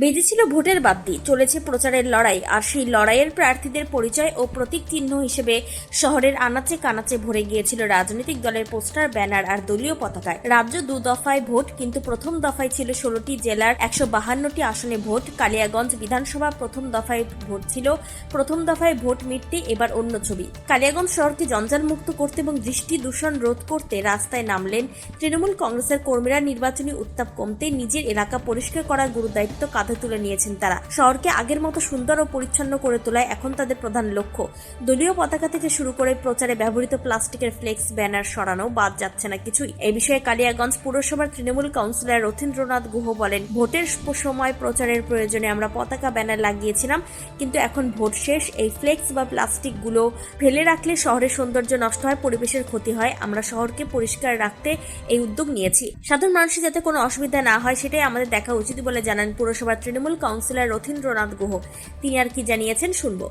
বেজেছিল ভোটের বাদ্যি, চলেছে প্রচারের লড়াই, আর সেই লড়াইয়ের প্রার্থীদের পরিচয় ও প্রতীক চিহ্ন হিসেবে শহরের আনাচে কানাচে ভরে গিয়েছিল রাজনৈতিক দলের পোস্টার, ব্যানার আর দলীয় পতাকায়। রাজ্য 2 দফায় ভোট, কিন্তু প্রথম দফায় ছিল 16টি জেলার 152টি আসনে ভোট। কালিয়াগঞ্জ বিধানসভা প্রথম দফায় ভোট ছিল। প্রথম দফায় ভোট মিটতে এবার অন্য ছবি। কালিয়াগঞ্জ শহরকে জঞ্জালমুক্ত করতে এবং দৃষ্টি দূষণ রোধ করতে রাস্তায় নামলেন তৃণমূল কংগ্রেসের কর্মীরা। নির্বাচনী উত্তাপ কমতে নিজের এলাকা পরিষ্কার করার গুরুদায়িত্ব কাঁধে তুলে নিয়েছেন তারা। শহরকে আগের মতো সুন্দর ও পরিচ্ছন্ন করে তোলায় এখন তাদের প্রধান লক্ষ্য। দলীয় পতাকা থেকে শুরু করে প্রচারে ব্যবহৃত প্লাস্টিকের ফ্লেক্স, ব্যানার সরানো বাদ যাচ্ছে না কিছুই। এই বিষয়ে কালিয়াগঞ্জ পুরসভার তৃণমূল কাউন্সিলর রথীন্দ্রনাথ গুহ বলেন, ভোটের সময় প্রচারের প্রয়োজনে আমরা পতাকা, ব্যানার লাগিয়েছিলাম, কিন্তু এখন ভোট শেষ। এই ফ্লেক্স বা প্লাস্টিক গুলো ফেলে রাখলে শহরের সৌন্দর্য নষ্ট হয়, পরিবেশের ক্ষতি হয়। আমরা শহরকে পরিষ্কার রাখতে এই উদ্যোগ নিয়েছি। সাধারণ মানুষের যাতে কোনো অসুবিধা না হয় সেটাই আমাদের দেখা উচিত বলে জানান পুরসভার তৃণমূল কাউন্সিলর রথীন্দ্রনাথ গুহ। তিনি আর কি জানিয়েছেন শুনবো।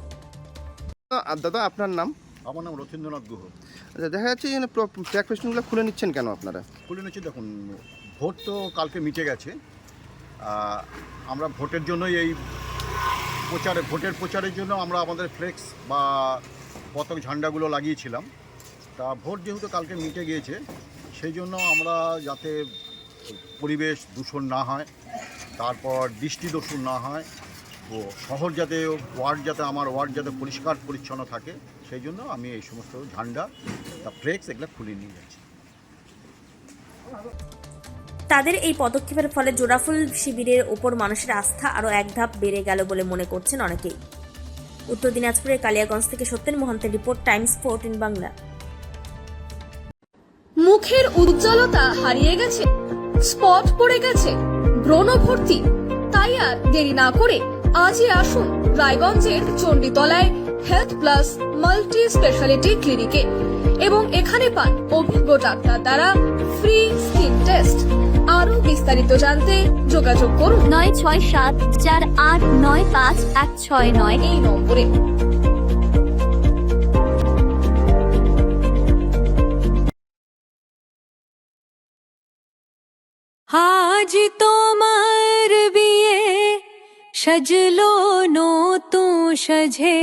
দাদা, আপনার নাম? আমার নাম রথীন্দ্রনাথ গুহ। আচ্ছা, দেখা যাচ্ছে এখানে ট্র্যাক পেস্টগুলো খুলে নিচ্ছেন কেন আপনারা? খুলে নিচ্ছি, দেখুন ভোট তো কালকে মিটে গেছে। আমরা ভোটের জন্যই এই ভোটের প্রচারের জন্য আমরা আমাদের ফ্লেক্স বা পতাকা ঝান্ডাগুলো লাগিয়েছিলাম। তা ভোট যেহেতু কালকে মিটে গিয়েছে, সেই জন্য আমরা যাতে পরিবেশ দূষণ না হয়, তারপর দৃষ্টি দূষণ না হয়, ও শহর যাতে আমার ওয়ার্ড যাতে পরিষ্কার পরিচ্ছন্ন থাকে, সেই জন্য আমি এই সমস্ত ঝান্ডা বা ফ্লেক্স এগুলো খুলে নিয়ে যাচ্ছি। তাদের এই পদক্ষেপের ফলে জোড়াফুল শিবিরের ওপর মানুষের আস্থা আরও এক ধাপ বেড়ে গেল বলে মনে করছেন অনেকেই। উত্তর দিনাজপুরের কালিয়াগঞ্জ থেকে সত্যেন মোহন্তের রিপোর্ট, টাইমস 14 বাংলা। মুখের উজ্জ্বলতা হারিয়ে গেছে, স্পট পড়ে গেছে, ব্রণ ভর্তি, তাই আর দেরি না করে আজই আসুন রায়গঞ্জের চণ্ডীতলায় হেলথ প্লাস মাল্টি স্পেশালিটি ক্লিনিকে এবং এখানে পান অভিজ্ঞ ডাক্তার দ্বারা ফ্রি স্কিন টেস্ট। আরো বিস্তারিত জানতে যোগাযোগ করুন 9674895169 এই নম্বরে। আজ তোমার বিয়ে, সাজলো নতুন সাজে।